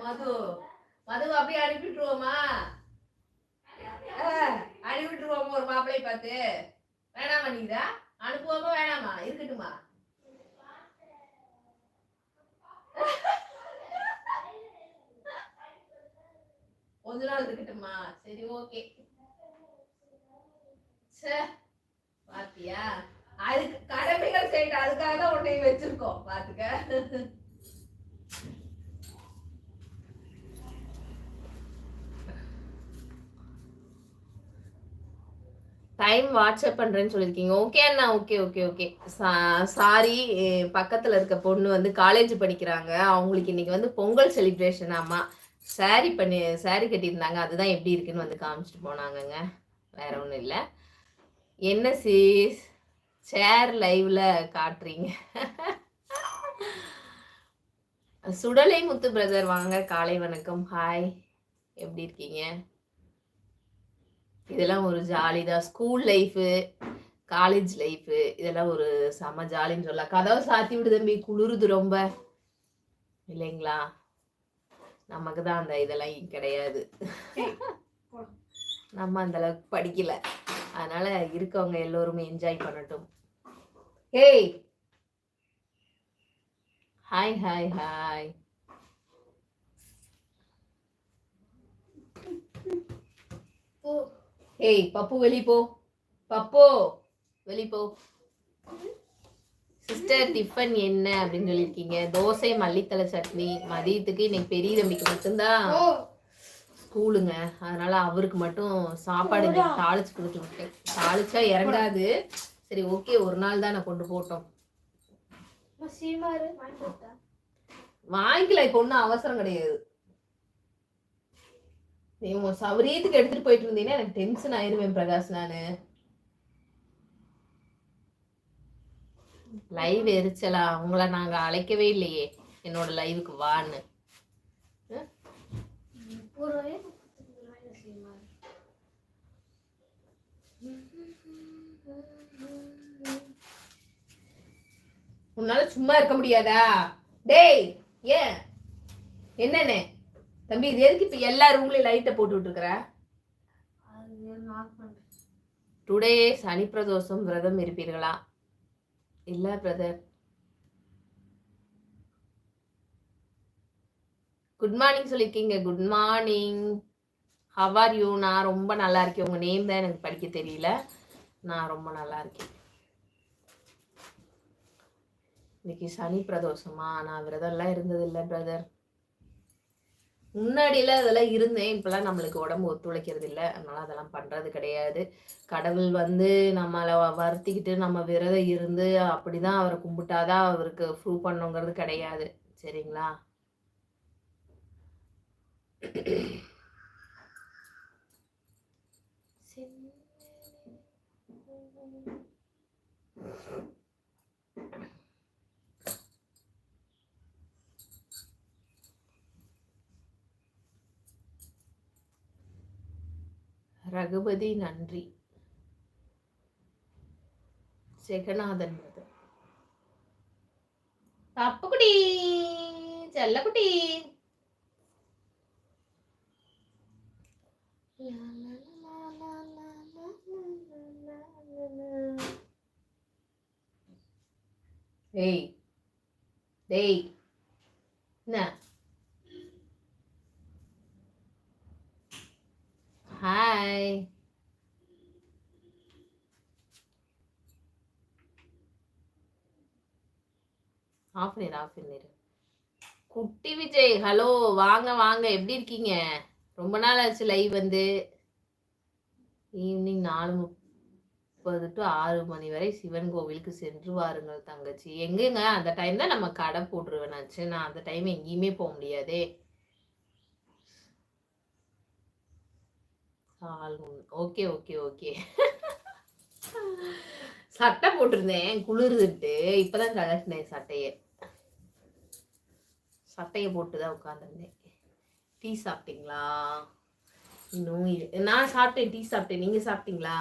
மது மது அப்படியே அனுப்பிட்டுருவோமா? அனுப்பிட்டுருவோமா ஒரு மாப்பிள்ளை பார்த்து? வேணாமா? நீங்க அனுப்புவோமா வேணாமா? இருக்கட்டுமா? கொஞ்ச நாள் இருக்கட்டுமா? சரி ஓகே. பாத்தியா, அதுக்கு கடமைகள் செய்யணும், அதுக்காக தான் உன்னை வச்சிருக்கோம். பாத்துக்க. டைம் வாட்ஸ்அப் பண்றேன்னு சொல்லியிருக்கீங்க. ஓகே அண்ணா, ஓகே ஓகே ஓகே. சாரி, பக்கத்துல இருக்க பொண்ணு வந்து காலேஜ் படிக்கிறாங்க. அவங்களுக்கு இன்னைக்கு வந்து பொங்கல் செலிப்ரேஷன். ஆமா, சாரி கட்டியிருந்தாங்க. அதுதான் எப்படி இருக்குன்னு வந்து காமிச்சிட்டு போனாங்கங்க. வேற ஒன்றும் இல்லை. என்ன சீஸ் ஷேர் லைவ்ல காட்டுறீங்க? சுடலை முத்து பிரதர் வாங்க, காலை வணக்கம். ஹாய், எப்படி இருக்கீங்க? இதெல்லாம் ஒரு ஜாலி தான். ஸ்கூல் லைஃபு, காலேஜ் லைஃபு, இதெல்லாம் ஒரு செம ஜாலின்னு சொல்லலாம். கதவை சாத்தி விடு தம்பி, குளிருது ரொம்ப, இல்லைங்களா? நமக்கு தான் அந்த இதெல்லாம் கிடையாது. நம்ம அந்த அளவுக்கு படிக்கல. அதனால இருக்கவங்க எல்லோருமே என்ஜாய் பண்ணட்டும். Hey, hi hi hi. ஏய் பப்பு, வெளி போ. பப்போ, வெளி போ. சிஸ்டர் டிஃபன் என்ன அப்படின்னு சொல்லியிருக்கீங்க? தோசை, மல்லித்தலை சட்னி. மதியத்துக்கு இன்னைக்கு பெரிய தம்பிக்கு மட்டும்தான் ஸ்கூலுங்க. அதனால அவருக்கு மட்டும் சாப்பாடு இன்னைக்கு தாளிச்சு கொடுத்து விட்டேன். தாளிச்சா இறங்காது. சரி ஓகே, ஒரு நாள் தான் நான் கொண்டு போட்டோம். வாங்கிக்கல, இப்ப ஒன்றும் அவசரம் கிடையாது. நீ உன் சௌரியத்துக்கு எடுத்துட்டு போயிட்டு இருந்தீங்கன்னா எனக்கு டென்ஷன் ஆயிருவேன் பிரகாஷ். நானு லைவ் எரிச்சலா? உங்களை நாங்க அழைக்கவே இல்லையே என்னோட லைவுக்கு வான்னு. உன்னால சும்மா இருக்க முடியாதா? டேய், ஏன் என்னன்னு தம்பி, இது எதுக்கு இப்ப எல்லா ரூம்லயும் லைட்டை போட்டு விட்டுருக்குற? டுடே சனி பிரதோஷம், விரதம் இருப்பீர்களா? இல்ல பிரதர். குட் மார்னிங் சொல்லியிருக்கீங்க. Good morning, how are you? நான் ரொம்ப நல்லா இருக்கேன். உங்க நேம் தான் எனக்கு படிக்க தெரியல. நான் ரொம்ப நல்லா இருக்கேன். இன்னைக்கு சனி பிரதோஷமா? நான் விரதம்லாம் இருந்தது இல்லை பிரதர். முன்னாடியில அதெல்லாம் இருந்தேன். இப்பெல்லாம் நம்மளுக்கு உடம்பு ஒத்துழைக்கிறது இல்லை. அதனால அதெல்லாம் பண்றது கிடையாது. கடவுள் வந்து நம்மளை வருத்திக்கிட்டு நம்ம விரதம் இருந்து அப்படிதான் அவரை கும்பிட்டாதான் அவருக்கு ப்ரூவ் பண்ணுங்கிறது கிடையாது. சரிங்களா? ரகுபதி நன்றி. ஜெகநாதன் தப்புக்குடி, செல்லக்குட்டி. ஏய் டேய், என்ன? ஹாய், ஆஃப் பண்ணிடு. குட்டி விஜய், ஹலோ, வாங்க வாங்க, எப்படி இருக்கீங்க? ரொம்ப நாள் ஆச்சு லைவ் வந்து. ஈவினிங் 4:30 to 6 மணி வரை சிவன் கோவிலுக்கு சென்று வாருங்கள் தங்கச்சி. எங்கங்க அந்த டைம் தான் நம்ம கடை போட்டுருவேனாச்சு. நான் அந்த டைம் எங்கேயுமே போக முடியாதே. Okay okay okay. சட்டை போட்டிருந்தேன் குளிர்ந்துட்டு, இப்பதான் கலட்டினேன் சட்டையை போட்டுதான் உட்காந்துருந்தேன். டீ சாப்பிட்டீங்களா? இன்னும் நான் சாப்பிட்டேன், டீ சாப்பிட்டேன். நீங்க சாப்பிட்டீங்களா?